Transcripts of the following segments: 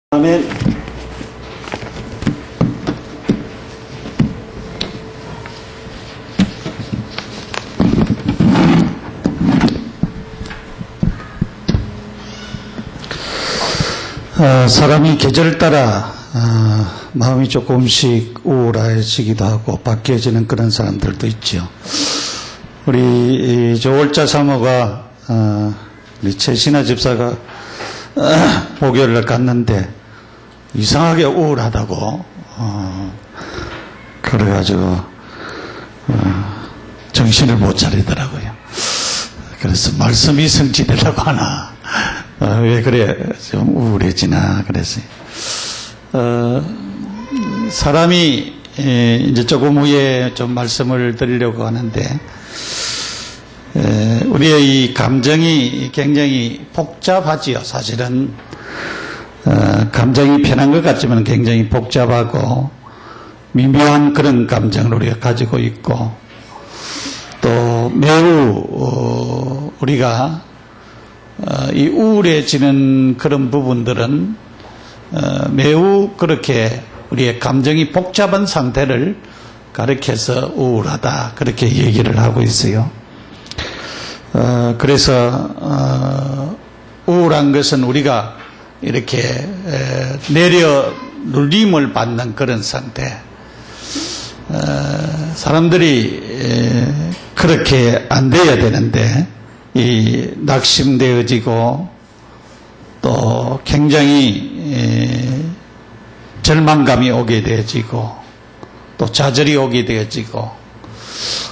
아멘. 사람이 계절 따라 마음이 조금씩 우울해지기도 하고 바뀌어지는 그런 사람들도 있죠. 우리 조월자 사모가 우리 최신하 집사가 목요일을 갔는데 이상하게 우울하다고 그래가지고 정신을 못 차리더라고요. 그래서 말씀이 성취되려고 하나 왜 그래 좀 우울해지나 그랬어요. 사람이 이제 조금 후에 좀 말씀을 드리려고 하는데 우리의 이 감정이 굉장히 복잡하지요. 사실은 감정이 편한 것 같지만 굉장히 복잡하고 미묘한 그런 감정을 우리가 가지고 있고 또 매우 우리가 이 우울해지는 그런 부분들은 매우 그렇게 우리의 감정이 복잡한 상태를 가리켜서 우울하다 그렇게 얘기를 하고 있어요. 그래서 우울한 것은 우리가 이렇게 내려 눌림을 받는 그런 상태. 사람들이 그렇게 안 돼야 되는데 이 낙심되어지고 또 굉장히 절망감이 오게 되어지고 또 좌절이 오게 되어지고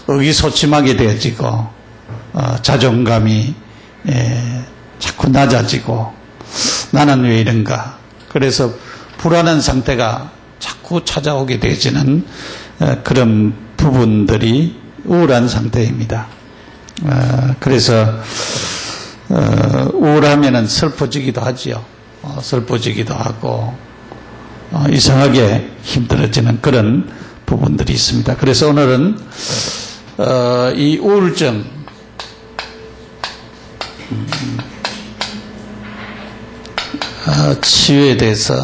의기소침하게 되어지고 자존감이 자꾸 낮아지고 나는 왜 이런가 그래서 불안한 상태가 자꾸 찾아오게 되어지는 그런 부분들이 우울한 상태입니다. 그래서 우울하면은 슬퍼지기도 하지요. 슬퍼지기도 하고 이상하게 힘들어지는 그런 부분들이 있습니다. 그래서 오늘은 이 우울증 치유에 대해서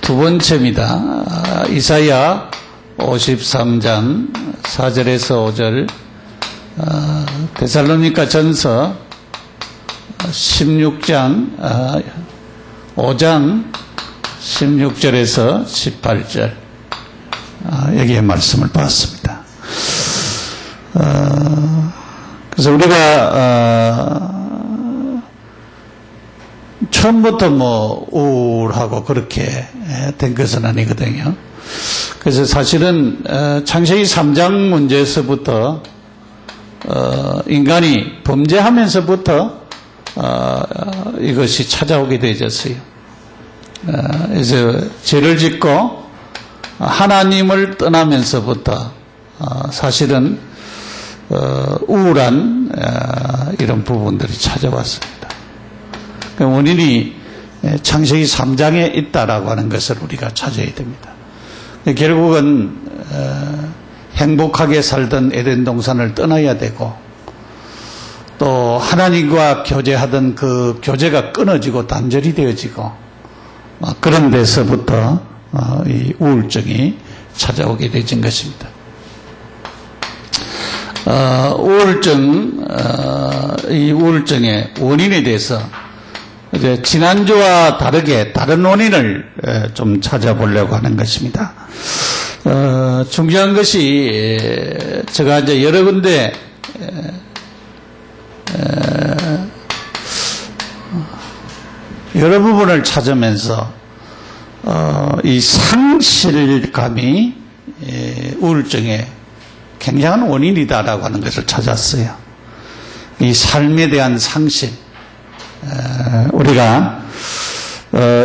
두 번째입니다. 이사야 53장 4절에서 5절 데살로니가 전서 16장 5장 16절에서 18절 여기에 말씀을 봤습니다. 그래서 우리가 처음부터 뭐 우울하고 그렇게 된 것은 아니거든요. 그래서 사실은 창세기 3장 문제에서부터 인간이 범죄하면서부터 이것이 찾아오게 되었어요. 그래서 죄를 짓고 하나님을 떠나면서부터 사실은 우울한 이런 부분들이 찾아왔습니다. 그 원인이 창세기 3장에 있다라고 하는 것을 우리가 찾아야 됩니다. 결국은 행복하게 살던 에덴 동산을 떠나야 되고 또 하나님과 교제하던 그 교제가 끊어지고 단절이 되어지고 그런 데서부터 이 우울증이 찾아오게 되진 것입니다. 이 우울증의 원인에 대해서 이제 지난주와 다르게 다른 원인을 좀 찾아보려고 하는 것입니다. 중요한 것이 제가 이제 여러 군데 여러 부분을 찾으면서 이 상실감이 우울증의 굉장한 원인이다라고 하는 것을 찾았어요. 이 삶에 대한 상실. 우리가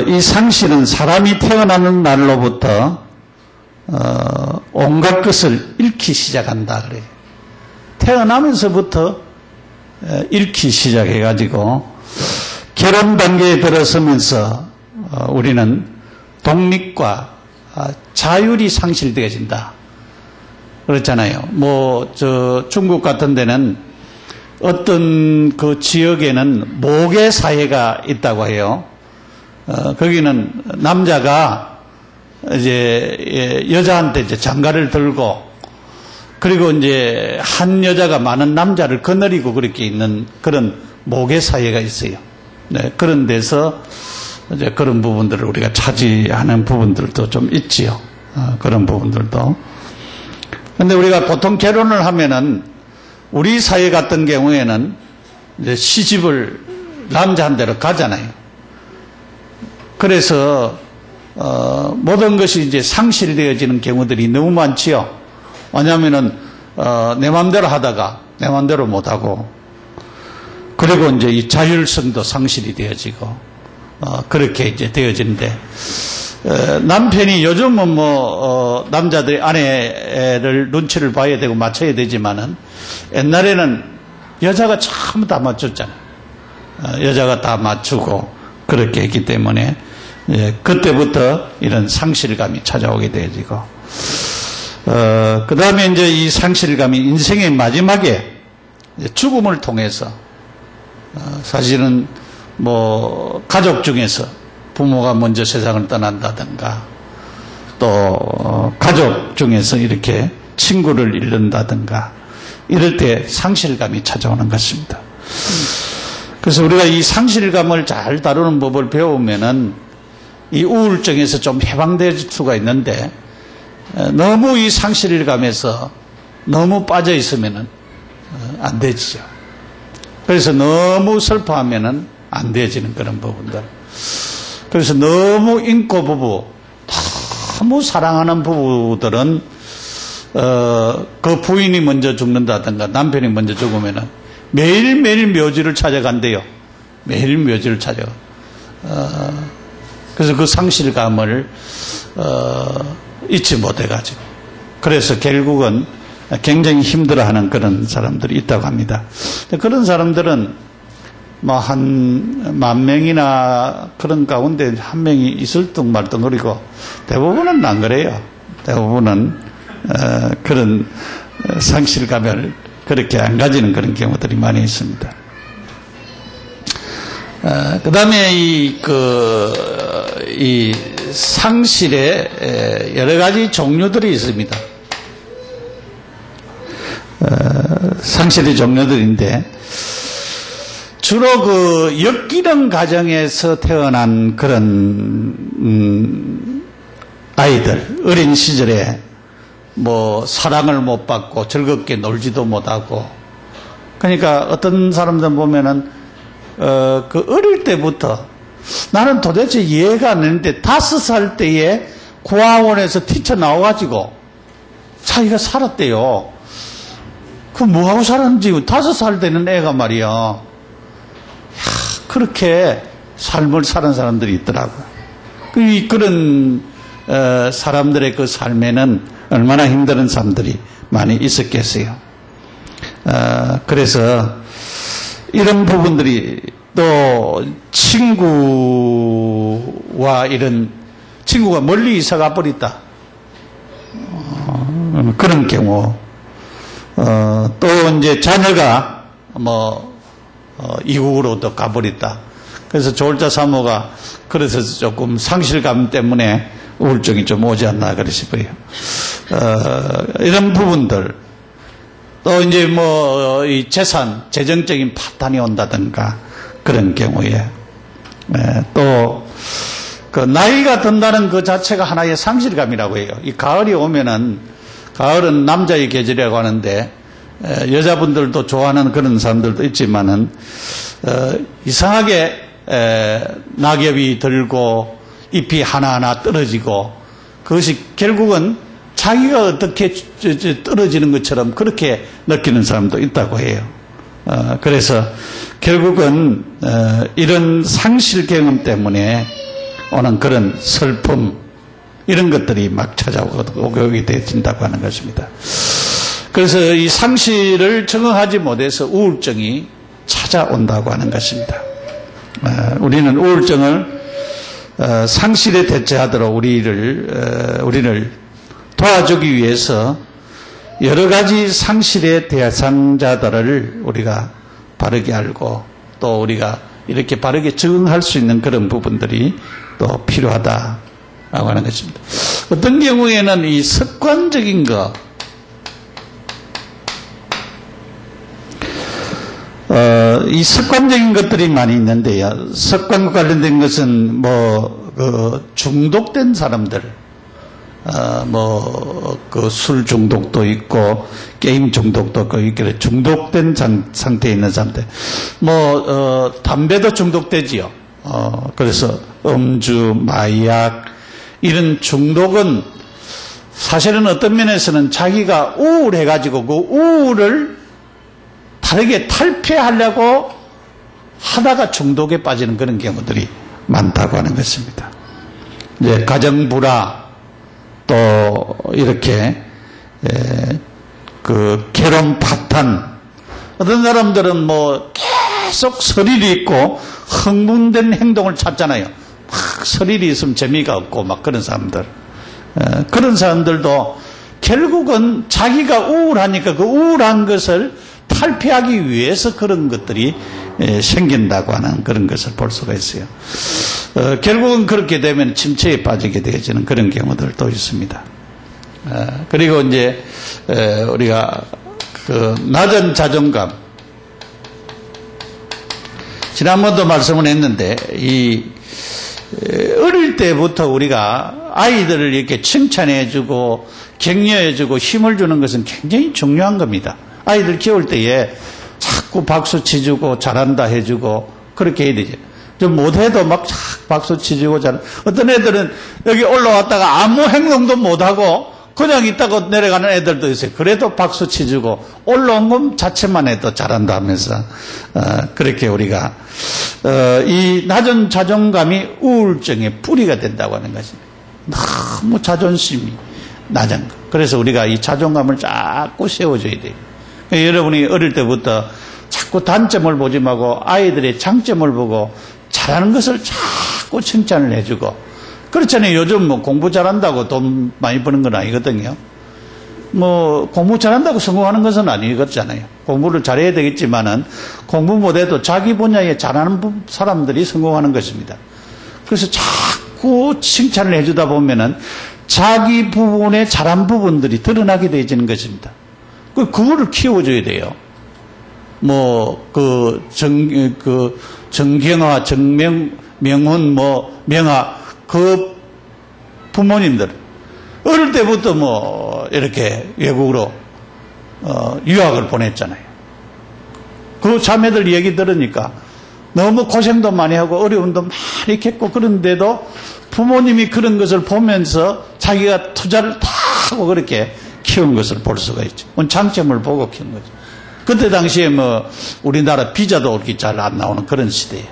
이 상실은 사람이 태어나는 날로부터 온갖 것을 잃기 시작한다 그래요. 태어나면서부터 잃기 시작해가지고 결혼 단계에 들어서면서 우리는 독립과 자율이 상실되어진다. 그렇잖아요. 중국 같은 데는 어떤 그 지역에는 모계 사회가 있다고 해요. 거기는 남자가 이제 여자한테 이제 장가를 들고 그리고 이제 한 여자가 많은 남자를 거느리고 그렇게 있는 그런 모계 사회가 있어요. 네, 그런 데서 이제 그런 부분들을 우리가 차지하는 부분들도 좀 있지요. 그런 부분들도. 근데 우리가 보통 결혼을 하면은 우리 사회 같은 경우에는 이제 시집을 남자한테로 가잖아요. 그래서 모든 것이 이제 상실되어지는 경우들이 너무 많지요. 왜냐하면은 내 마음대로 하다가 내 마음대로 못하고 그리고 이제 이 자율성도 상실이 되어지고 그렇게 이제 되어지는데 남편이 요즘은 남자들이 아내를 눈치를 봐야 되고 맞춰야 되지만은 옛날에는 여자가 전부 다 맞췄잖아요. 여자가 다 맞추고 그렇게 했기 때문에 그때부터 이런 상실감이 찾아오게 되어지고 그 다음에 이제 이 상실감이 인생의 마지막에 죽음을 통해서 사실은 가족 중에서 부모가 먼저 세상을 떠난다든가 또 가족 중에서 이렇게 친구를 잃는다든가 이럴 때 상실감이 찾아오는 것입니다. 그래서 우리가 이 상실감을 잘 다루는 법을 배우면은 이 우울증에서 좀 해방될 수가 있는데 너무 이 상실감에서 너무 빠져 있으면은 안 되지요. 그래서 너무 슬퍼하면은 안 되어지는 그런 부분들. 그래서 너무 인고 부부, 너무 사랑하는 부부들은 그 부인이 먼저 죽는다든가 남편이 먼저 죽으면은 매일매일 묘지를 찾아간대요. 매일 묘지를 찾아가. 그래서 그 상실감을 잊지 못해가지고 그래서 결국은 굉장히 힘들어하는 그런 사람들이 있다고 합니다. 그런 사람들은 한 10,000명이나 그런 가운데 한 명이 있을 둥 말둥거리고 대부분은 안 그래요. 대부분은 그런 상실감을 그렇게 안 가지는 그런 경우들이 많이 있습니다. 그 다음에 이 상실의 여러 가지 종류들이 있습니다. 상실의 종류들인데 주로 그 역기능 가정에서 태어난 그런 아이들 어린 시절에 사랑을 못 받고 즐겁게 놀지도 못하고 그러니까 어떤 사람들 보면은 그 어릴 때부터 나는 도대체 이해가 안 되는데 5살 때에 고아원에서 튀쳐나와가지고 자기가 살았대요. 그 뭐하고 살았는지 5살 되는 애가 말이야. 그렇게 삶을 사는 사람들이 있더라고요. 그런 사람들의 그 삶에는 얼마나 힘든 사람들이 많이 있었겠어요. 그래서 이런 부분들이 또 친구와 이런 친구가 멀리 이사가 버렸다. 그런 경우 또 이제 자녀가 이국으로 또 가버렸다. 그래서 조울자 사모가 그래서 조금 상실감 때문에 우울증이 좀 오지 않나 그래 싶어요. 이런 부분들 또 이제 이 재정적인 파탄이 온다든가 그런 경우에 또 그 나이가 든다는 그 자체가 하나의 상실감이라고 해요. 이 가을이 오면은 가을은 남자의 계절이라고 하는데 여자분들도 좋아하는 그런 사람들도 있지만은 이상하게 낙엽이 들고 잎이 하나하나 떨어지고 그것이 결국은 자기가 어떻게 떨어지는 것처럼 그렇게 느끼는 사람도 있다고 해요. 그래서 결국은 이런 상실 경험 때문에 오는 그런 슬픔 이런 것들이 막 찾아오게 되어진다고 하는 것입니다. 그래서 이 상실을 적응하지 못해서 우울증이 찾아온다고 하는 것입니다. 우리는 우울증을 상실에 대처하도록 우리를 도와주기 위해서 여러 가지 상실의 대상자들을 우리가 바르게 알고 또 우리가 이렇게 바르게 적응할 수 있는 그런 부분들이 또 필요하다라고 하는 것입니다. 어떤 경우에는 이 습관적인 거, 이 습관적인 것들이 많이 있는데요. 습관과 관련된 것은 중독된 사람들, 술 중독도 있고, 게임 중독도 있고, 이렇게 중독된 상태에 있는 사람들. 담배도 중독되지요. 그래서 음주, 마약, 이런 중독은 사실은 어떤 면에서는 자기가 우울해가지고 그 우울을 다르게 탈피하려고 하다가 중독에 빠지는 그런 경우들이 많다고 하는 것입니다. 이제 가정불화, 또 이렇게 결혼 파탄, 어떤 사람들은 계속 스릴이 있고 흥분된 행동을 찾잖아요. 막 스릴이 있으면 재미가 없고 막 그런 사람들, 그런 사람들도 결국은 자기가 우울하니까 그 우울한 것을 탈피하기 위해서 그런 것들이 생긴다고 하는 그런 것을 볼 수가 있어요. 결국은 그렇게 되면 침체에 빠지게 되어지는 그런 경우들도 있습니다. 그리고 이제 우리가 낮은 자존감, 지난번도 말씀을 했는데 어릴 때부터 우리가 아이들을 이렇게 칭찬해주고 격려해주고 힘을 주는 것은 굉장히 중요한 겁니다. 아이들 키울 때에 자꾸 박수 치주고 잘한다 해주고 그렇게 해야 되죠. 좀 못해도 막 박수 치주고 어떤 애들은 여기 올라왔다가 아무 행동도 못하고 그냥 있다가 내려가는 애들도 있어요. 그래도 박수 치주고 올라온 것 자체만 해도 잘한다 하면서 그렇게 우리가 이 낮은 자존감이 우울증의 뿌리가 된다고 하는 것입니다. 너무 자존심이 낮은 거. 그래서 우리가 이 자존감을 자꾸 세워줘야 돼요. 여러분이 어릴 때부터 자꾸 단점을 보지 말고 아이들의 장점을 보고 잘하는 것을 자꾸 칭찬을 해주고, 그렇잖아요. 요즘 공부 잘한다고 돈 많이 버는 건 아니거든요. 공부 잘한다고 성공하는 것은 아니거든요. 공부를 잘해야 되겠지만은 공부 못해도 자기 분야에 잘하는 사람들이 성공하는 것입니다. 그래서 자꾸 칭찬을 해주다 보면은 자기 부분에 잘한 부분들이 드러나게 되어지는 것입니다. 그거를 키워줘야 돼요. 정경화, 명훈, 명아, 그 부모님들. 어릴 때부터 이렇게 외국으로, 유학을 보냈잖아요. 그 자매들 얘기 들으니까 너무 고생도 많이 하고 어려움도 많이 겪고 그런데도 부모님이 그런 것을 보면서 자기가 투자를 다 하고 그렇게 키운 것을 볼 수가 있죠. 장점을 보고 키운 거죠. 그때 당시에 우리나라 비자도 그렇게 잘 안 나오는 그런 시대에,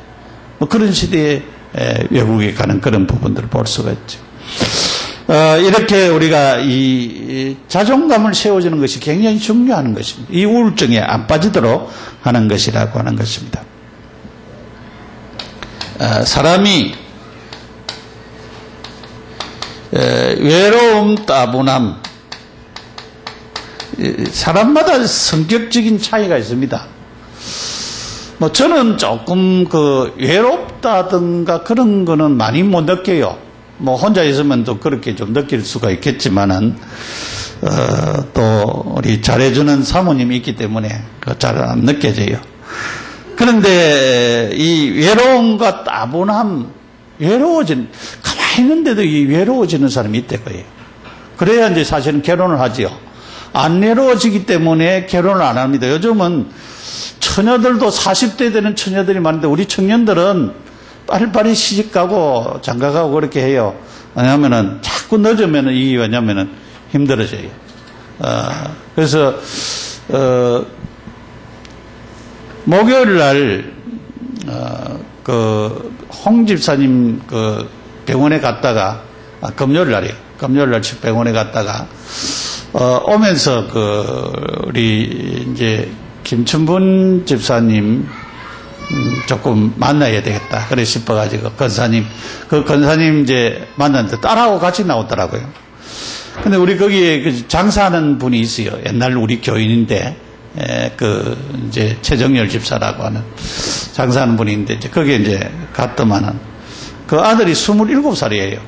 그런 시대에 외국에 가는 그런 부분들을 볼 수가 있죠. 이렇게 우리가 이 자존감을 세워주는 것이 굉장히 중요한 것입니다. 이 우울증에 안 빠지도록 하는 것이라고 하는 것입니다. 사람이 외로움, 따분함, 사람마다 성격적인 차이가 있습니다. 저는 조금 외롭다든가 그런 거는 많이 못 느껴요. 혼자 있으면 또 그렇게 좀 느낄 수가 있겠지만은, 또 우리 잘해주는 사모님이 있기 때문에 잘 안 느껴져요. 그런데 이 외로움과 따분함, 가만히 있는데도 이 외로워지는 사람이 있대거예요. 그래야 이제 사실은 결혼을 하지요. 안 외로워지기 때문에 결혼을 안 합니다. 요즘은 처녀들도 40대 되는 처녀들이 많은데 우리 청년들은 빨리빨리 시집가고 장가가고 그렇게 해요. 왜냐하면은 자꾸 늦으면은 이게 왜냐면은 힘들어져요. 그래서 목요일 날 홍 집사님 병원에 갔다가 금요일 날이에요. 금요일 날 병원에 갔다가 오면서 우리 이제 김춘분 집사님 조금 만나야 되겠다. 그래 싶어가지고 권사님 이제 만났는데 딸하고 같이 나오더라고요. 근데 우리 거기에 장사하는 분이 있어요. 옛날 우리 교인인데, 이제 최정열 집사라고 하는 장사하는 분이 있는데, 이제 거기에 이제 갔더만은, 그 아들이 27살이에요.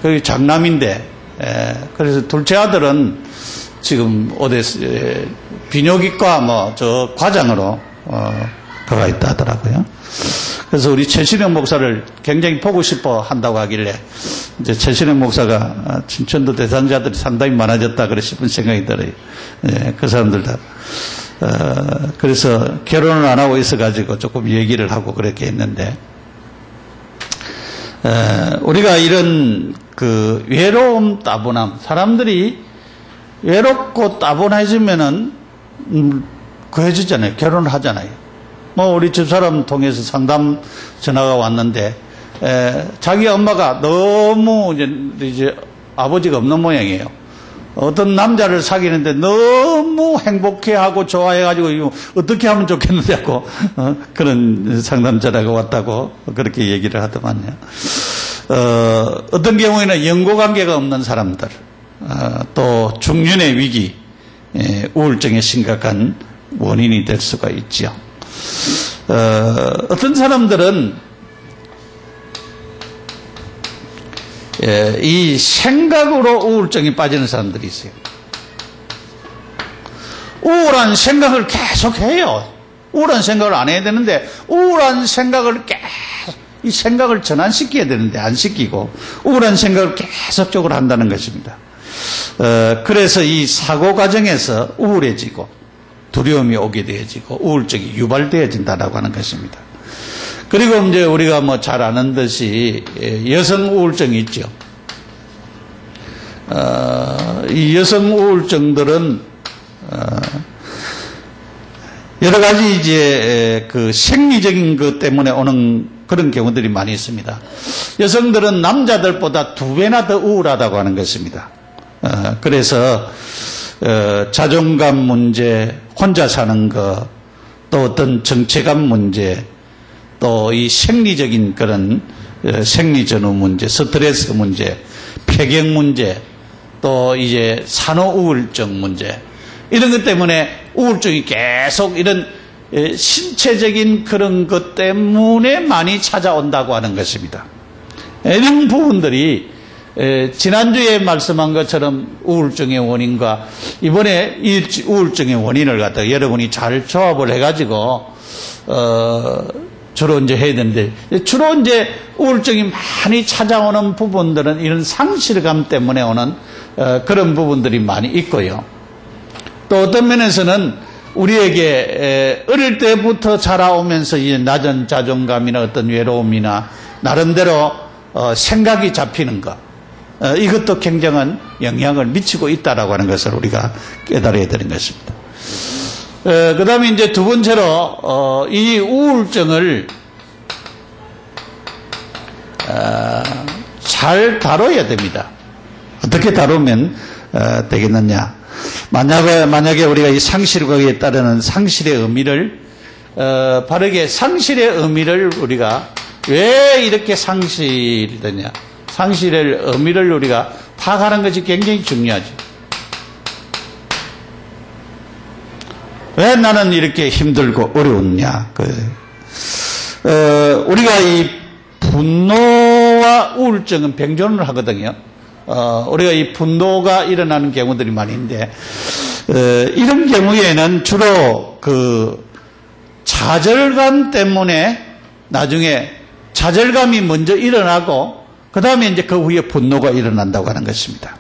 그게 장남인데, 그래서 둘째 아들은 지금 어디 비뇨기과 저 과장으로 가가 있다 하더라고요. 그래서 우리 최신영 목사를 굉장히 보고 싶어 한다고 하길래 이제 최신영 목사가 춘천도 대상자들이 상당히 많아졌다 그래 싶은 생각이 들어요. 그 사람들 다. 그래서 결혼을 안 하고 있어가지고 조금 얘기를 하고 그렇게 했는데, 우리가 이런 그 외로움, 따분함, 사람들이 외롭고 따분해지면은 구해주잖아요. 결혼을 하잖아요. 우리 집사람 통해서 상담 전화가 왔는데, 자기 엄마가 너무 이제 아버지가 없는 모양이에요. 어떤 남자를 사귀는데 너무 행복해하고 좋아해가지고 이거 어떻게 하면 좋겠느냐고 그런 상담 전화가 왔다고 그렇게 얘기를 하더만요. 어떤 경우에는 연고관계가 없는 사람들, 또 중년의 위기, 우울증의 심각한 원인이 될 수가 있죠. 어떤 사람들은 이 생각으로 우울증이 빠지는 사람들이 있어요. 우울한 생각을 계속 해요. 우울한 생각을 안 해야 되는데 우울한 생각을 계속, 이 생각을 전환시켜야 되는데 안 시키고 우울한 생각을 계속적으로 한다는 것입니다. 그래서 이 사고 과정에서 우울해지고 두려움이 오게 되어지고 우울증이 유발되어진다라고 하는 것입니다. 그리고 이제 우리가 잘 아는 듯이 여성 우울증이 있죠. 이 여성 우울증들은 여러 가지 이제 그 생리적인 것 때문에 오는 그런 경우들이 많이 있습니다. 여성들은 남자들보다 2배나 더 우울하다고 하는 것입니다. 그래서 자존감 문제, 혼자 사는 것, 또 어떤 정체감 문제, 또 이 생리적인 그런 생리전후 문제, 스트레스 문제, 폐경 문제, 또 이제 산후우울증 문제, 이런 것 때문에 우울증이 계속 이런 신체적인 그런 것 때문에 많이 찾아온다고 하는 것입니다. 이런 부분들이 지난주에 말씀한 것처럼 우울증의 원인과 이번에 이 우울증의 원인을 갖다가 여러분이 잘 조합을 해가지고 주로 이제 해야 되는데, 주로 이제 우울증이 많이 찾아오는 부분들은 이런 상실감 때문에 오는 그런 부분들이 많이 있고요. 또 어떤 면에서는 우리에게 어릴 때부터 자라오면서 이 낮은 자존감이나 어떤 외로움이나 나름대로 생각이 잡히는 것, 이것도 굉장한 영향을 미치고 있다라고 하는 것을 우리가 깨달아야 되는 것입니다. 그 다음에 이제 두 번째로, 이 우울증을, 잘 다뤄야 됩니다. 어떻게 다루면, 되겠느냐. 만약에 우리가 이 상실과에 따르는 상실의 의미를, 바르게 상실의 의미를 우리가 왜 이렇게 상실이 되냐. 상실의 의미를 우리가 파악하는 것이 굉장히 중요하죠. 왜 나는 이렇게 힘들고 어려웠냐. 우리가 이 분노와 우울증은 병존을 하거든요. 우리가 이 분노가 일어나는 경우들이 많이 있는데, 이런 경우에는 주로 그 좌절감 때문에 나중에 좌절감이 먼저 일어나고, 그 다음에 이제 그 후에 분노가 일어난다고 하는 것입니다.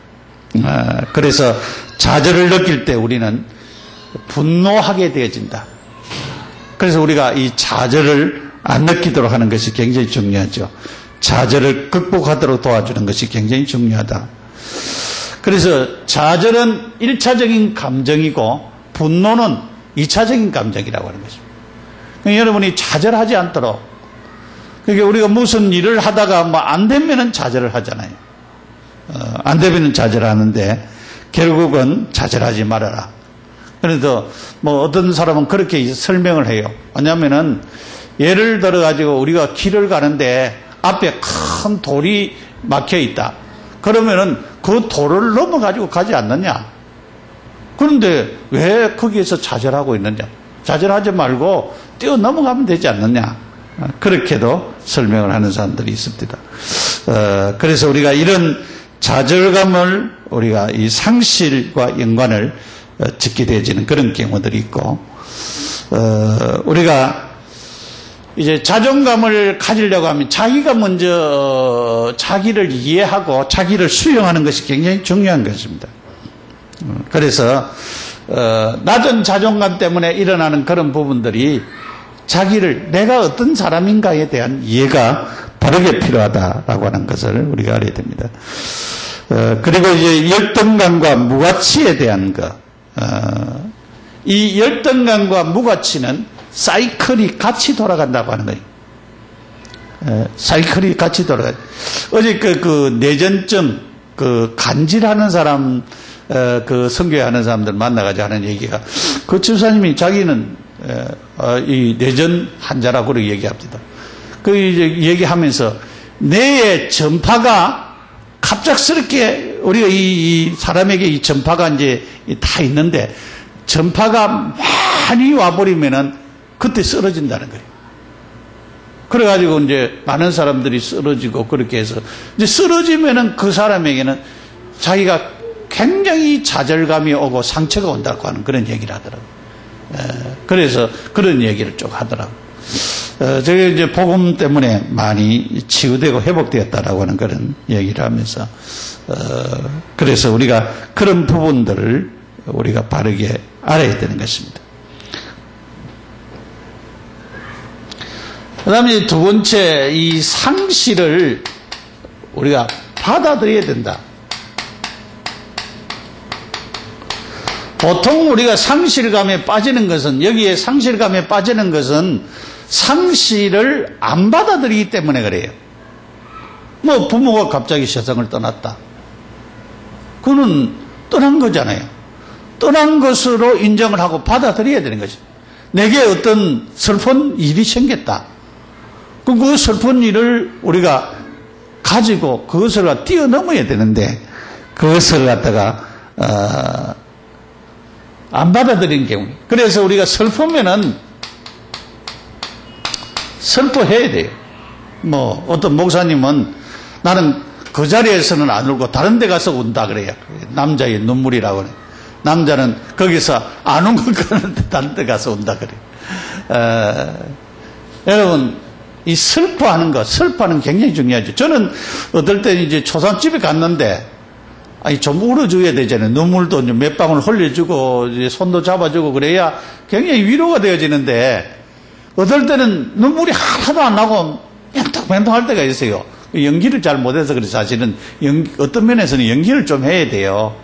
그래서 좌절을 느낄 때 우리는 분노하게 되어진다. 그래서 우리가 이 좌절을 안 느끼도록 하는 것이 굉장히 중요하죠. 좌절을 극복하도록 도와주는 것이 굉장히 중요하다. 그래서 좌절은 1차적인 감정이고 분노는 2차적인 감정이라고 하는 것입니다. 그러니까 여러분이 좌절하지 않도록, 그러니까 우리가 무슨 일을 하다가 안 되면은 좌절을 하잖아요. 안 되면은 좌절하는데 결국은 좌절하지 말아라. 그래서 어떤 사람은 그렇게 설명을 해요. 왜냐하면은 예를 들어 가지고 우리가 길을 가는데 앞에 큰 돌이 막혀 있다. 그러면은 그 돌을 넘어 가지고 가지 않느냐. 그런데 왜 거기에서 좌절하고 있느냐. 좌절하지 말고 뛰어 넘어가면 되지 않느냐. 그렇게도 설명을 하는 사람들이 있습니다. 그래서 우리가 이런 좌절감을 우리가 이 상실과 연관을 짓게 되어지는 그런 경우들이 있고, 우리가 이제 자존감을 가지려고 하면 자기가 먼저 자기를 이해하고 자기를 수용하는 것이 굉장히 중요한 것입니다. 그래서 낮은 자존감 때문에 일어나는 그런 부분들이 자기를 내가 어떤 사람인가에 대한 이해가 바르게 필요하다라고 하는 것을 우리가 알아야 됩니다. 그리고 이제 열등감과 무가치에 대한 것, 이 열등감과 무가치는 사이클이 같이 돌아간다고 하는 거예요. 사이클이 같이 돌아가요. 어제 그 내전증, 간질하는 사람, 선교하는 사람들 만나가지고 하는 얘기가, 그 집사님이 자기는, 이 내전 환자라고 그렇게 얘기합니다. 이제 얘기하면서, 뇌의 전파가 갑작스럽게, 우리가 이 사람에게 이 전파가 이제 다 있는데, 전파가 많이 와버리면은, 그때 쓰러진다는 거예요. 그래가지고 이제 많은 사람들이 쓰러지고 그렇게 해서 이제 쓰러지면은 그 사람에게는 자기가 굉장히 좌절감이 오고 상처가 온다고 하는 그런 얘기를 하더라고요. 그래서 그런 얘기를 쭉 하더라고요. 제가 이제 복음 때문에 많이 치유되고 회복되었다라고 하는 그런 얘기를 하면서, 그래서 우리가 그런 부분들을 우리가 바르게 알아야 되는 것입니다. 그 다음에 두 번째, 이 상실을 우리가 받아들여야 된다. 보통 우리가 상실감에 빠지는 것은, 여기에 상실감에 빠지는 것은 상실을 안 받아들이기 때문에 그래요. 뭐 부모가 갑자기 세상을 떠났다. 그는 떠난 거잖아요. 떠난 것으로 인정을 하고 받아들여야 되는 거죠. 내게 어떤 슬픈 일이 생겼다. 그 슬픈 일을 우리가 가지고 그것을 뛰어넘어야 되는데, 그것을 갖다가 안 받아들이는 경우. 그래서 우리가 슬프면은 슬퍼해야 돼요. 뭐 어떤 목사님은 나는 그 자리에서는 안 울고 다른 데 가서 운다 그래요. 남자의 눈물이라고 그래요. 남자는 거기서 안 운 것 같은데 다른 데 가서 운다 그래요. 여러분, 이 슬퍼하는 것, 슬퍼하는 굉장히 중요하죠. 저는 어떨 때 이제 초상집에 갔는데, 좀 울어줘야 되잖아요. 눈물도 몇 방울 흘려주고, 이제 손도 잡아주고 그래야 굉장히 위로가 되어지는데, 어떨 때는 눈물이 하나도 안 나고 멘통할 때가 있어요. 연기를 잘 못해서 그래. 사실은 어떤 면에서는 연기를 좀 해야 돼요.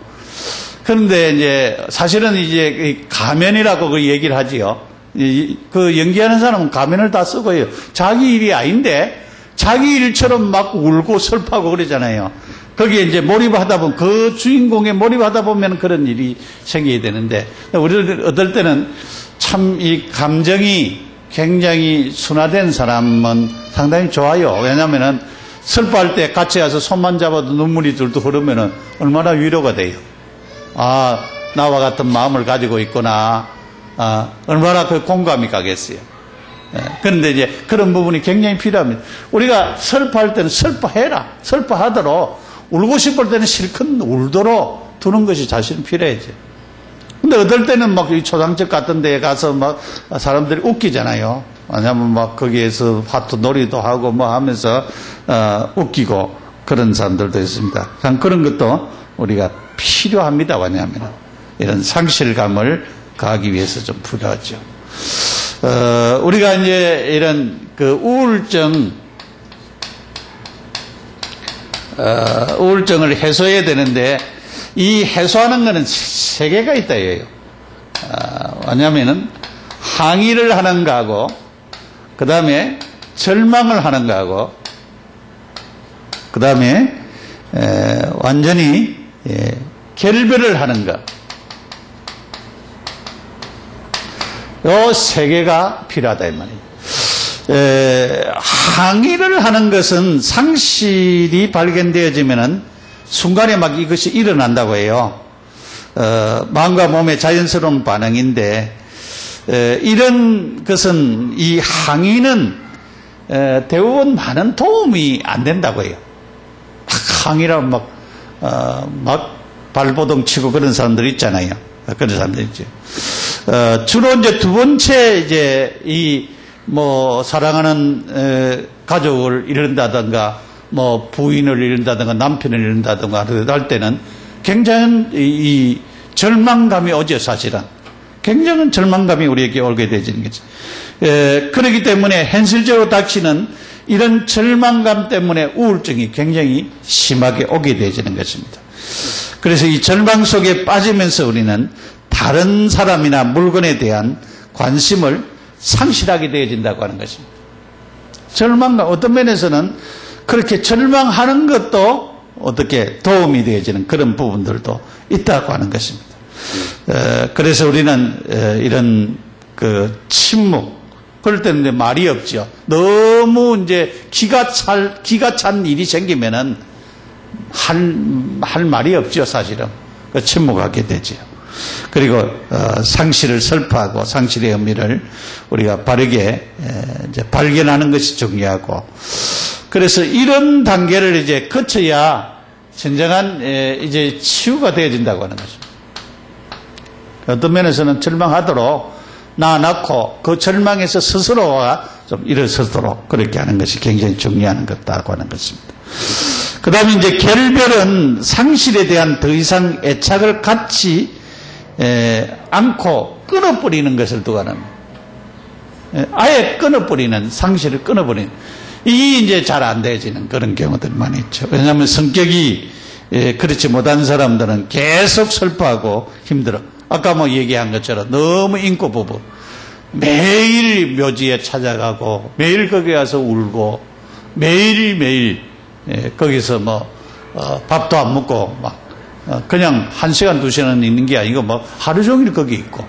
그런데 이제 사실은 이제 가면이라고 그 얘기를 하지요. 그 연기하는 사람은 가면을 다 쓰고요. 자기 일이 아닌데 자기 일처럼 막 울고 슬퍼하고 그러잖아요. 거기에 이제 몰입하다 보면, 그 주인공에 몰입하다 보면 그런 일이 생겨야 되는데, 우리들 어떨 때는 참 이 감정이 굉장히 순화된 사람은 상당히 좋아요. 왜냐면은 슬퍼할 때 같이 가서 손만 잡아도 눈물이 둘둘 흐르면은 얼마나 위로가 돼요. 아, 나와 같은 마음을 가지고 있구나. 얼마나 그 공감이 가겠어요. 그런데 이제 그런 부분이 굉장히 필요합니다. 우리가 슬퍼할 때는 슬퍼해라. 슬퍼하도록, 울고 싶을 때는 실컷 울도록 두는 것이 자신은 필요하죠. 근데 어떨 때는 막 이 초상집 같은 데 가서 막 사람들이 웃기잖아요. 왜냐면 막 거기에서 하트 놀이도 하고 뭐 하면서, 웃기고 그런 사람들도 있습니다. 그런 것도 우리가 필요합니다. 왜냐하면 이런 상실감을 가하기 위해서 좀 필요하죠. 우리가 이제 이런 그 우울증을 해소해야 되는데, 이 해소하는 것은 세 개가 있다 이거예요. 왜냐면은 항의를 하는 거하고, 그 다음에 절망을 하는 거하고, 그 다음에 완전히 결별을 하는 것. 요 세 개가 필요하다 이 말이에요. 항의를 하는 것은 상실이 발견되어지면은 순간에 막 이것이 일어난다고 해요. 마음과 몸의 자연스러운 반응인데, 이런 것은, 이 항의는 대부분 많은 도움이 안 된다고 해요. 항의라고 막 발버둥 치고 그런 사람들 있잖아요. 그런 사람들 있죠. 주로 이제 두 번째 이제 사랑하는 가족을 잃는다든가 부인을 잃는다든가 남편을 잃는다든가 할 때는 굉장한 이 절망감이 오죠, 사실은. 굉장한 절망감이 우리에게 오게 되지는 거죠. 그렇기 때문에 현실적으로 닥치는 이런 절망감 때문에 우울증이 굉장히 심하게 오게 되지는 것입니다. 그래서 이 절망 속에 빠지면서 우리는 다른 사람이나 물건에 대한 관심을 상실하게 되어진다고 하는 것입니다. 절망감, 어떤 면에서는 그렇게 절망하는 것도 어떻게 도움이 되어지는 그런 부분들도 있다고 하는 것입니다. 그래서 우리는 이런 침묵, 그럴 때는 말이 없죠. 너무 이제 기가 찬 일이 생기면은 할 말이 없죠, 사실은. 침묵하게 되죠. 그리고 상실을 설파하고 상실의 의미를 우리가 바르게 이제 발견하는 것이 중요하고, 그래서 이런 단계를 이제 거쳐야 진정한 이제 치유가 되어진다고 하는 것입니다. 어떤 면에서는 절망하도록 낳아놓고 그 절망에서 스스로가 좀 일어서도록 그렇게 하는 것이 굉장히 중요한 것다고 하는 것입니다. 그 다음에 이제 결별은 상실에 대한 더 이상 애착을 갖지 않고 끊어버리는 것을 두고는, 아예 끊어버리는, 상실을 끊어버리는, 이게 이제 잘 안 되어지는 그런 경우들이 많이 있죠. 왜냐하면 성격이 그렇지 못한 사람들은 계속 슬퍼하고 힘들어. 아까 얘기한 것처럼 너무 인고 부부. 매일 묘지에 찾아가고, 매일 거기 가서 울고, 매일매일 거기서 밥도 안 먹고, 그냥 1시간, 2시간 있는 게 아니고, 하루 종일 거기 있고,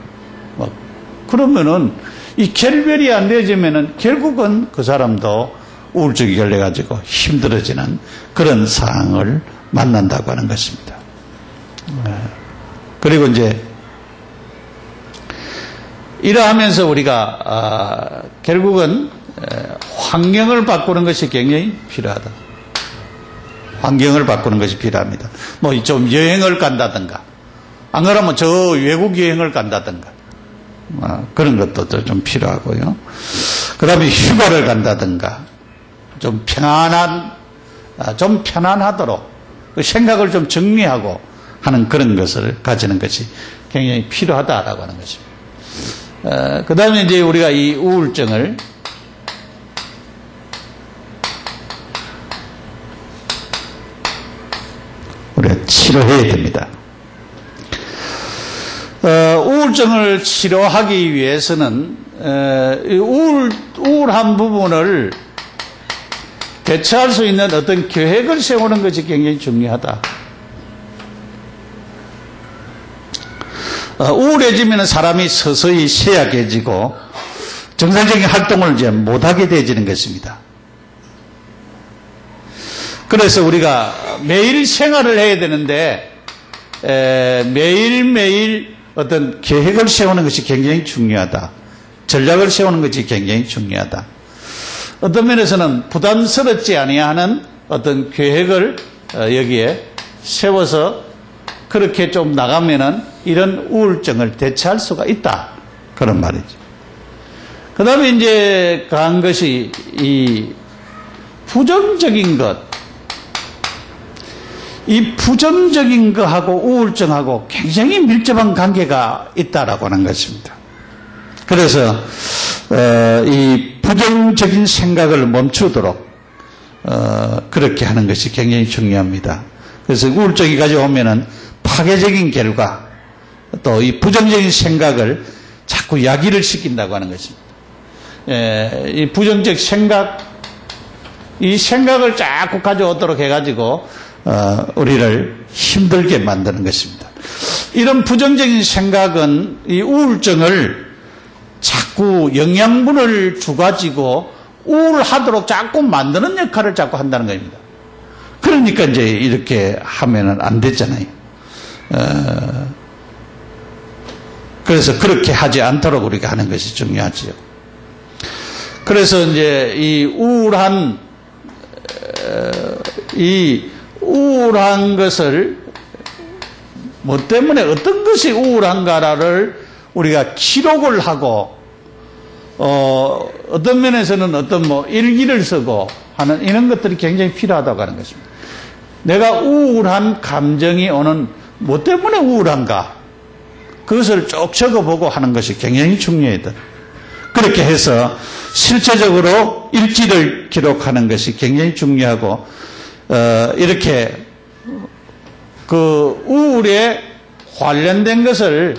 그러면은, 이 결별이 안 되어지면은 결국은 그 사람도 우울증이 걸려가지고 힘들어지는 그런 상황을 만난다고 하는 것입니다. 그리고 이제, 이러하면서 우리가 결국은 환경을 바꾸는 것이 굉장히 필요하다. 환경을 바꾸는 것이 필요합니다. 좀 여행을 간다든가, 안 그러면 저 외국 여행을 간다든가, 그런 것도 좀 필요하고요. 그 다음에 휴가를 간다든가, 좀 편안하도록 생각을 좀 정리하고 하는 그런 것을 가지는 것이 굉장히 필요하다라고 하는 것입니다. 그 다음에 이제 우리가 이 우울증을 우리가 치료해야 됩니다. 우울증을 치료하기 위해서는 우울한 부분을 대처할 수 있는 어떤 계획을 세우는 것이 굉장히 중요하다. 우울해지면 사람이 서서히 쇠약해지고 정상적인 활동을 이제 못하게 되어지는 것입니다. 그래서 우리가 매일 생활을 해야 되는데 매일매일 어떤 계획을 세우는 것이 굉장히 중요하다. 전략을 세우는 것이 굉장히 중요하다. 어떤 면에서는 부담스럽지 아니하는 어떤 계획을 여기에 세워서 그렇게 좀 나가면은 이런 우울증을 대체할 수가 있다. 그런 말이죠. 그 다음에 이제 간 것이 이 부정적인 것. 이 부정적인 것하고 우울증하고 굉장히 밀접한 관계가 있다라고 하는 것입니다. 그래서 이 부정적인 생각을 멈추도록 그렇게 하는 것이 굉장히 중요합니다. 그래서 우울증이 가져오면은 파괴적인 결과, 또 이 부정적인 생각을 자꾸 야기를 시킨다고 하는 것입니다. 이 부정적 생각, 이 생각을 자꾸 가져오도록 해가지고 우리를 힘들게 만드는 것입니다. 이런 부정적인 생각은 이 우울증을 자꾸 영양분을 주가지고 우울하도록 자꾸 만드는 역할을 자꾸 한다는 겁니다. 그러니까 이제 이렇게 하면은 안 되잖아요. 그래서 그렇게 하지 않도록 우리가 하는 것이 중요하지요. 그래서 이제 이 우울한 것을 뭐 때문에 어떤 것이 우울한가를 우리가 기록을 하고 어떤 면에서는 어떤 뭐 일기를 쓰고 하는 이런 것들이 굉장히 필요하다고 하는 것입니다. 내가 우울한 감정이 오는 뭐 때문에 우울한가 그것을 쭉 적어보고 하는 것이 굉장히 중요하다. 그렇게 해서 실제적으로 일지를 기록하는 것이 굉장히 중요하고 이렇게 그 우울에 관련된 것을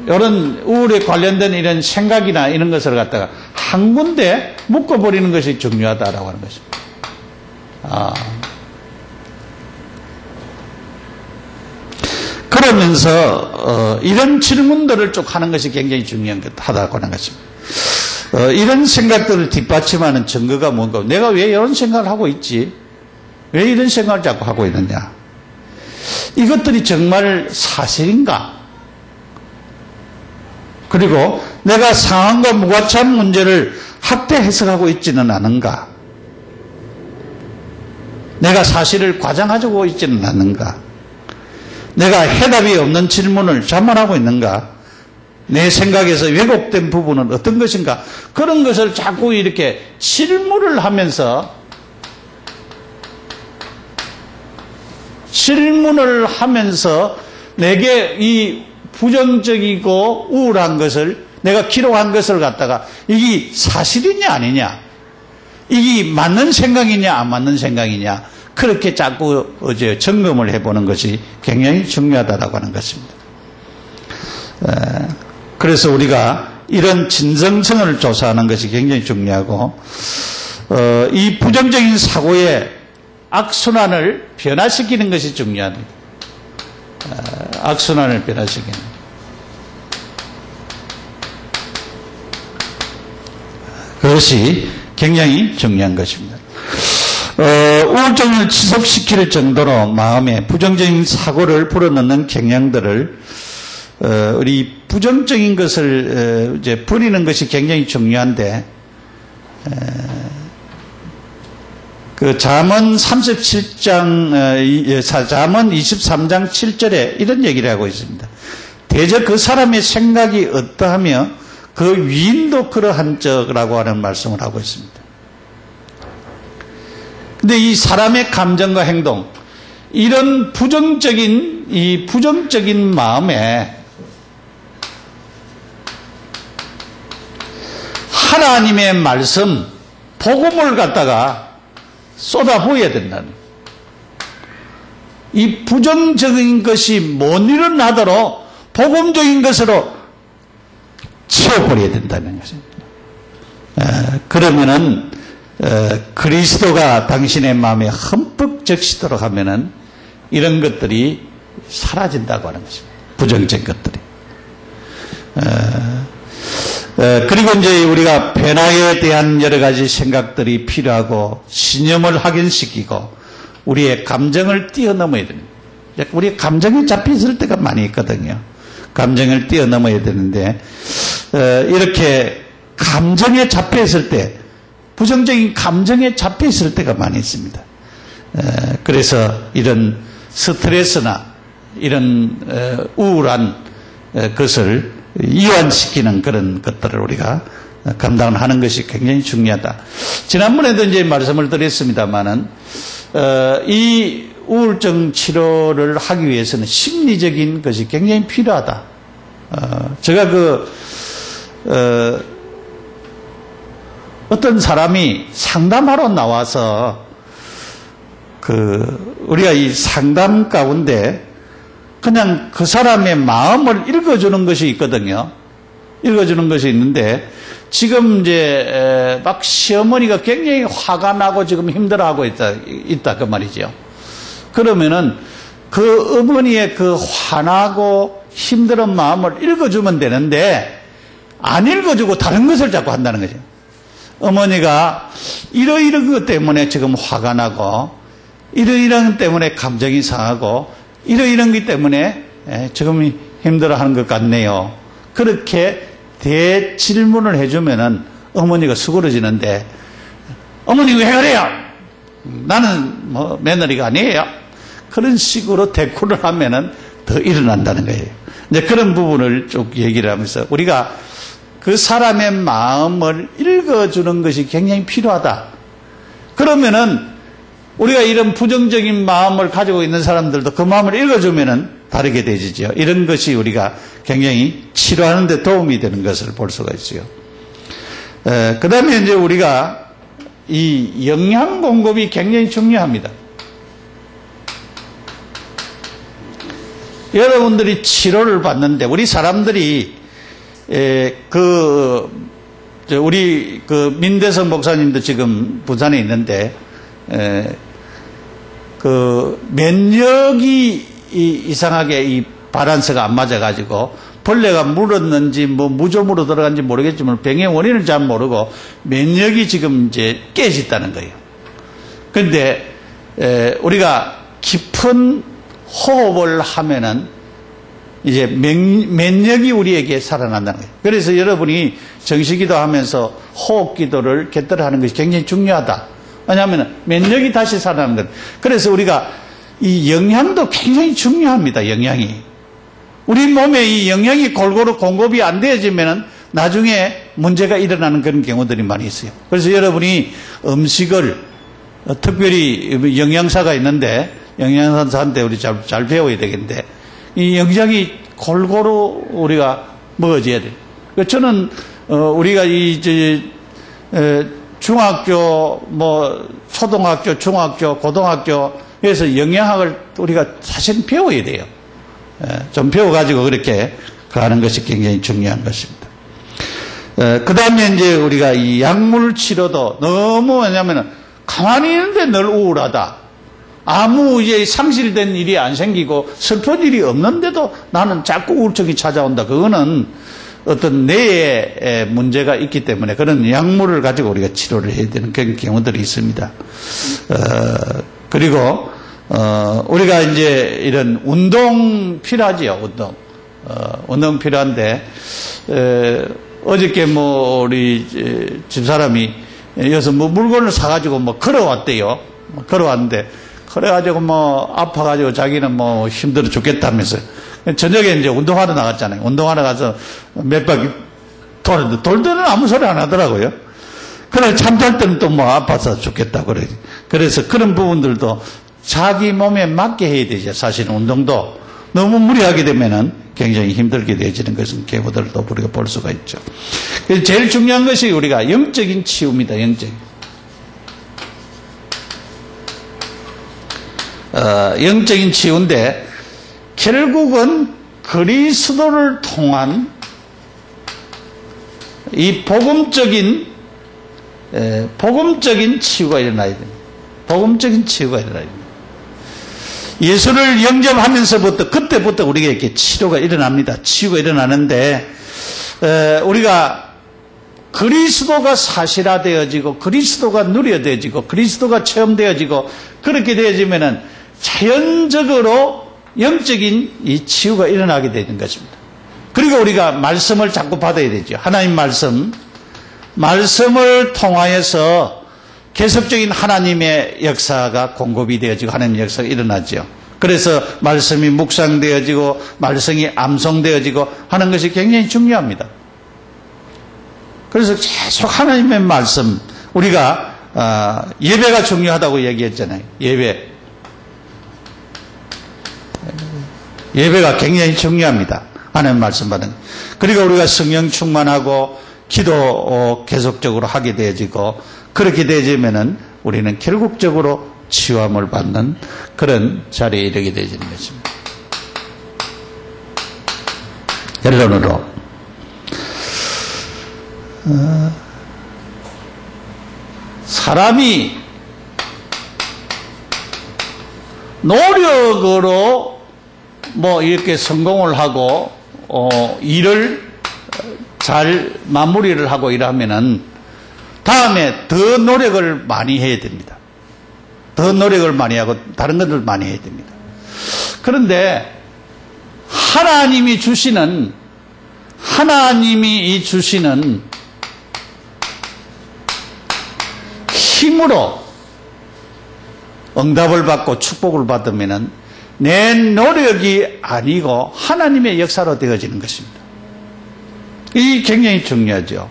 이런 우울에 관련된 이런 생각이나 이런 것을 갖다가 한 군데 묶어버리는 것이 중요하다라고 하는 것입니다. 그러면서 이런 질문들을 쭉 하는 것이 굉장히 중요하다고 하는 것입니다. 이런 생각들을 뒷받침하는 증거가 뭔가, 내가 왜 이런 생각을 하고 있지? 왜 이런 생각을 자꾸 하고 있느냐? 이것들이 정말 사실인가? 그리고 내가 상황과 무관한 문제를 확대 해석하고 있지는 않은가? 내가 사실을 과장하고 있지는 않은가? 내가 해답이 없는 질문을 자만하고 있는가? 내 생각에서 왜곡된 부분은 어떤 것인가? 그런 것을 자꾸 이렇게 질문을 하면서 내게 이 부정적이고 우울한 것을 내가 기록한 것을 갖다가 이게 사실이냐 아니냐, 이게 맞는 생각이냐 안 맞는 생각이냐, 그렇게 자꾸 점검을 해보는 것이 굉장히 중요하다고 하는 것입니다. 그래서 우리가 이런 진정성을 조사하는 것이 굉장히 중요하고, 이 부정적인 사고의 악순환을 변화시키는 것이 중요합니다. 악순환을 변화시키는. 그것이 굉장히 중요한 것입니다. 우울증을 지속시킬 정도로 마음에 부정적인 사고를 불어넣는 경향들을 우리 부정적인 것을 이제 버리는 것이 굉장히 중요한데, 그 잠언 37장, 잠언 23장 7절에 이런 얘기를 하고 있습니다. 대저 그 사람의 생각이 어떠하며 그 위인도 그러한 적이라고 하는 말씀을 하고 있습니다. 근데 이 사람의 감정과 행동, 이런 부정적인 마음에 하나님의 말씀, 복음을 갖다가 쏟아부어야 된다는, 이 부정적인 것이 못 일어나도록 복음적인 것으로 채워버려야 된다는 것입니다. 그러면은 그리스도가 당신의 마음에 흠뻑 적시도록 하면은 이런 것들이 사라진다고 하는 것입니다. 부정적인 것들이. 그리고 이제 우리가 변화에 대한 여러 가지 생각들이 필요하고 신념을 확인시키고 우리의 감정을 뛰어넘어야 됩니다. 우리의 감정이 잡혀있을 때가 많이 있거든요. 감정을 뛰어넘어야 되는데, 이렇게 감정에 잡혀있을 때, 부정적인 감정에 잡혀있을 때가 많이 있습니다. 그래서 이런 스트레스나 이런 우울한 것을 이완시키는 그런 것들을 우리가 감당하는 것이 굉장히 중요하다. 지난번에도 이제 말씀을 드렸습니다만은, 이 우울증 치료를 하기 위해서는 심리적인 것이 굉장히 필요하다. 제가 어떤 사람이 상담하러 나와서 우리가 이 상담 가운데 그냥 그 사람의 마음을 읽어주는 것이 있거든요. 읽어주는 것이 있는데, 지금 이제 막 시어머니가 굉장히 화가 나고 지금 힘들어하고 있다 그 말이죠. 그러면은 그 어머니의 그 화나고 힘든 마음을 읽어주면 되는데, 안 읽어주고 다른 것을 자꾸 한다는 거죠. 어머니가 이러이러한 것 때문에 지금 화가 나고, 이러이러한 것 때문에 감정이 상하고, 이러이러한 것 때문에 지금 힘들어하는 것 같네요. 그렇게 대질문을 해주면은 어머니가 수그러지는데, 어머니 왜 그래요? 나는 뭐 며느리가 아니에요. 그런 식으로 대꾸를 하면은 더 일어난다는 거예요. 이제 그런 부분을 쭉 얘기를 하면서 우리가 그 사람의 마음을 읽어주는 것이 굉장히 필요하다. 그러면은 우리가 이런 부정적인 마음을 가지고 있는 사람들도 그 마음을 읽어주면은 다르게 되지죠. 이런 것이 우리가 굉장히 치료하는 데 도움이 되는 것을 볼 수가 있어요. 그 다음에 이제 우리가 이 영양 공급이 굉장히 중요합니다. 여러분들이 치료를 받는데 우리 사람들이 우리 민대성 목사님도 지금 부산에 있는데 면역이 이상하게 이 바란스가 안 맞아가지고 벌레가 물었는지 뭐 무좀으로 들어간지 모르겠지만 병의 원인을 잘 모르고 면역이 지금 이제 깨졌다는 거예요. 그런데 우리가 깊은 호흡을 하면은 이제 면역이 우리에게 살아난다는 거예요. 그래서 여러분이 정식기도 하면서 호흡기도를 곁들여 하는 것이 굉장히 중요하다. 왜냐하면 면역이 다시 살아나는 거예요. 그래서 우리가 이 영양도 굉장히 중요합니다. 영양이. 우리 몸에 이 영양이 골고루 공급이 안 되어지면은 나중에 문제가 일어나는 그런 경우들이 많이 있어요. 그래서 여러분이 음식을 특별히 영양사가 있는데 영양사한테 우리 잘 배워야 되겠는데 이 영양이 골고루 우리가 먹어줘야 돼요. 저는 우리가 중학교, 초등학교, 중학교, 고등학교에서 영양학을 우리가 사실 배워야 돼요. 좀 배워가지고 그렇게 가는 것이 굉장히 중요한 것입니다. 그 다음에 이제 우리가 이 약물 치료도 너무 왜냐면은 가만히 있는데 늘 우울하다. 아무 이제 상실된 일이 안 생기고 슬픈 일이 없는데도 나는 자꾸 우울증이 찾아온다. 그거는 어떤 뇌에 문제가 있기 때문에 그런 약물을 가지고 우리가 치료를 해야 되는 그런 경우들이 있습니다. 그리고 우리가 이제 이런 운동 필요하지요. 운동 필요한데 어저께 우리 집사람이 여기서 물건을 사가지고 걸어왔대요. 걸어왔는데 그래가지고 아파가지고 자기는 힘들어 죽겠다면서 저녁에 이제 운동하러 나갔잖아요. 운동하러 가서 몇 바퀴 돌았는데 돌 때는 아무 소리 안 하더라고요. 그래 잠잘 때는 또 아파서 죽겠다 그래. 그래서 그런 부분들도 자기 몸에 맞게 해야 되죠. 사실은 운동도 너무 무리하게 되면은 굉장히 힘들게 되어지는 것은 경우들도 우리가 볼 수가 있죠. 그래서 제일 중요한 것이 우리가 영적인 치유입니다. 영적인 치유인데 결국은 그리스도를 통한 이 복음적인 치유가 일어나야 됩니다. 복음적인 치유가 일어나야 됩니다. 예수를 영접하면서부터 그때부터 우리가 이렇게 치료가 일어납니다. 치유가 일어나는데 우리가 그리스도가 사실화되어지고 그리스도가 누려되어지고 그리스도가 체험되어지고 그렇게 되어지면은 자연적으로 영적인 이 치유가 일어나게 되는 것입니다. 그리고 우리가 말씀을 자꾸 받아야 되죠. 하나님 말씀을 통하여서 계속적인 하나님의 역사가 공급이 되어지고 하나님의 역사가 일어나죠. 그래서 말씀이 묵상되어지고 말씀이 암송되어지고 하는 것이 굉장히 중요합니다. 그래서 계속 하나님의 말씀, 우리가 예배가 중요하다고 얘기했잖아요. 예배가 굉장히 중요합니다. 하나님 말씀 받은. 그리고 우리가 성령 충만하고 기도 계속적으로 하게 되어지고 그렇게 되어지면은 우리는 결국적으로 치유함을 받는 그런 자리에 이르게 되어지는 것입니다. 결론으로 사람이 노력으로 이렇게 성공을 하고 일을 잘 마무리를 하고 이러면은 다음에 더 노력을 많이 해야 됩니다. 더 노력을 많이 하고 다른 것들 많이 해야 됩니다. 그런데 하나님이 주시는 하나님이 주시는 힘으로 응답을 받고 축복을 받으면 내 노력이 아니고 하나님의 역사로 되어지는 것입니다. 이 굉장히 중요하죠.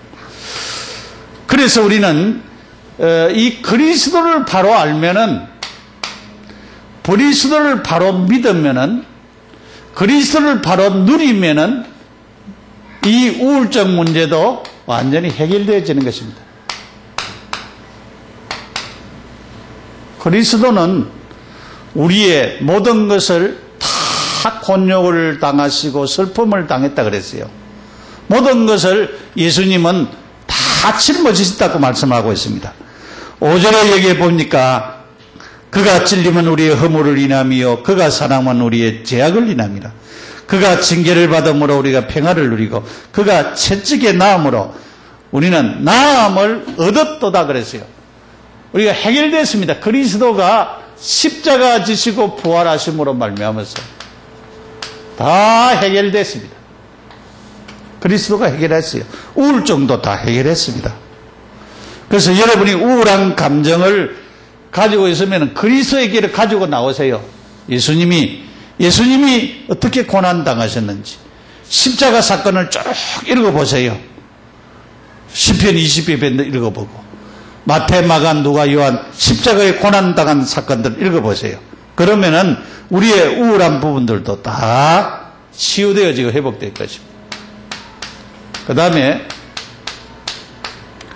그래서 우리는 이 그리스도를 바로 알면은, 그리스도를 바로 믿으면은, 그리스도를 바로 누리면은 이 우울증 문제도 완전히 해결되어지는 것입니다. 그리스도는 우리의 모든 것을 다 곤욕을 당하시고 슬픔을 당했다 그랬어요. 모든 것을 예수님은 다 짊어지셨다고 말씀하고 있습니다. 5절에 여기에 보니까 그가 찔림은 우리의 허물을 인함이요 그가 사랑은 우리의 죄악을 인함이라. 그가 징계를 받음으로 우리가 평화를 누리고 그가 채찍에 나음으로 우리는 나음을 얻었도다 그랬어요. 우리가 해결됐습니다. 그리스도가 십자가 지시고 부활하심으로 말미암아서 다 해결됐습니다. 그리스도가 해결했어요. 우울증도 다 해결했습니다. 그래서 여러분이 우울한 감정을 가지고 있으면 그리스도의 길을 가지고 나오세요. 예수님이 어떻게 고난당하셨는지 십자가 사건을 쭉 읽어보세요. 시편 20편 읽어보고 마태, 마가, 누가, 요한 십자가에 고난당한 사건들 읽어보세요. 그러면은 우리의 우울한 부분들도 다 치유되어지고 회복될 것입니다. 그 다음에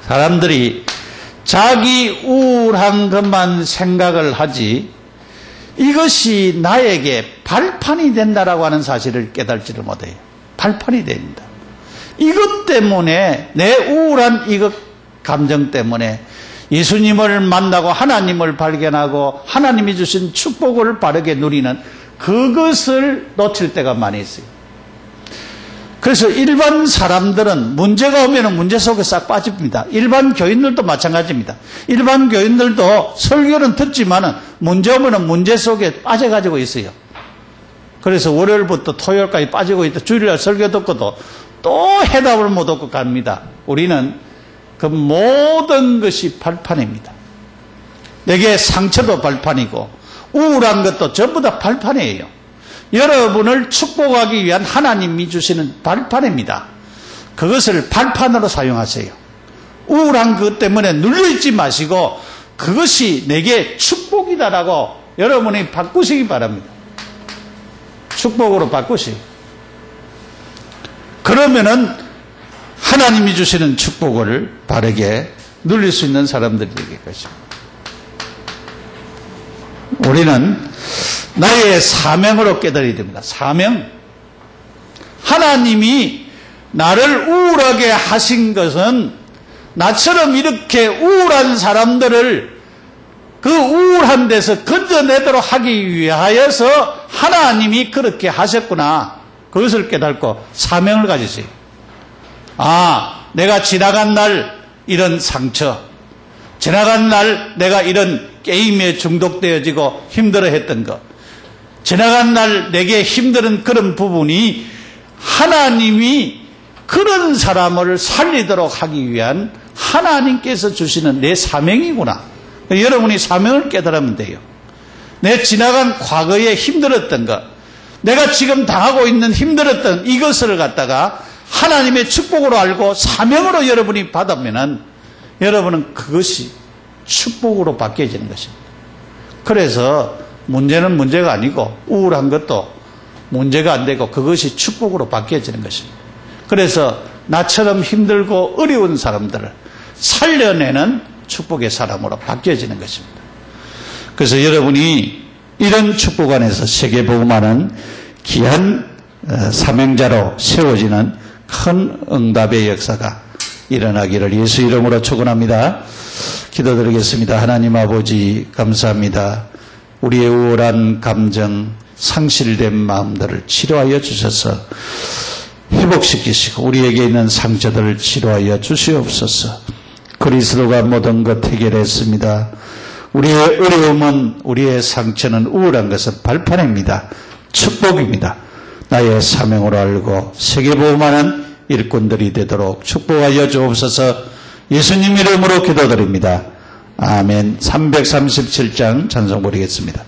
사람들이 자기 우울한 것만 생각을 하지 이것이 나에게 발판이 된다라고 하는 사실을 깨달지를 못해요. 발판이 됩니다. 이것 때문에 내 우울한 이것 감정 때문에 예수님을 만나고 하나님을 발견하고 하나님이 주신 축복을 바르게 누리는 그것을 놓칠 때가 많이 있어요. 그래서 일반 사람들은 문제가 오면 문제 속에 싹 빠집니다. 일반 교인들도 마찬가지입니다. 일반 교인들도 설교는 듣지만 문제 오면 문제 속에 빠져가지고 있어요. 그래서 월요일부터 토요일까지 빠지고 있다. 주일날 설교 듣고도 또 해답을 못 얻고 갑니다. 우리는 그 모든 것이 발판입니다. 내게 상처도 발판이고 우울한 것도 전부 다 발판이에요. 여러분을 축복하기 위한 하나님이 주시는 발판입니다. 그것을 발판으로 사용하세요. 우울한 것 때문에 눌려있지 마시고 그것이 내게 축복이다라고 여러분이 바꾸시기 바랍니다. 축복으로 바꾸시고 그러면은 하나님이 주시는 축복을 바르게 누릴 수 있는 사람들이 되게 것입니다. 우리는 나의 사명으로 깨달아야 됩니다. 사명. 하나님이 나를 우울하게 하신 것은 나처럼 이렇게 우울한 사람들을 그 우울한 데서 건져내도록 하기 위하여서 하나님이 그렇게 하셨구나. 그것을 깨닫고 사명을 가지세요. 아, 내가 지나간 날 이런 상처, 지나간 날 내가 이런 게임에 중독되어지고 힘들어했던 것, 지나간 날 내게 힘든 그런 부분이 하나님이 그런 사람을 살리도록 하기 위한 하나님께서 주시는 내 사명이구나. 여러분이 사명을 깨달으면 돼요. 내 지나간 과거에 힘들었던 것, 내가 지금 당하고 있는 힘들었던 이것을 갖다가 하나님의 축복으로 알고 사명으로 여러분이 받으면은 여러분은 그것이 축복으로 바뀌어지는 것입니다. 그래서 문제는 문제가 아니고 우울한 것도 문제가 안 되고 그것이 축복으로 바뀌어지는 것입니다. 그래서 나처럼 힘들고 어려운 사람들을 살려내는 축복의 사람으로 바뀌어지는 것입니다. 그래서 여러분이 이런 축복 안에서 세계복음화는 귀한 사명자로 세워지는 큰 응답의 역사가 일어나기를 예수 이름으로 축원합니다. 기도드리겠습니다. 하나님 아버지 감사합니다. 우리의 우울한 감정, 상실된 마음들을 치료하여 주셔서 회복시키시고 우리에게 있는 상처들을 치료하여 주시옵소서. 그리스도가 모든 것 해결했습니다. 우리의 어려움은, 우리의 상처는, 우울한 것은 발판입니다. 축복입니다. 나의 사명으로 알고 세계복음화는 일꾼들이 되도록 축복하여 주옵소서. 예수님 이름으로 기도드립니다. 아멘. 337장 찬송 부르겠습니다.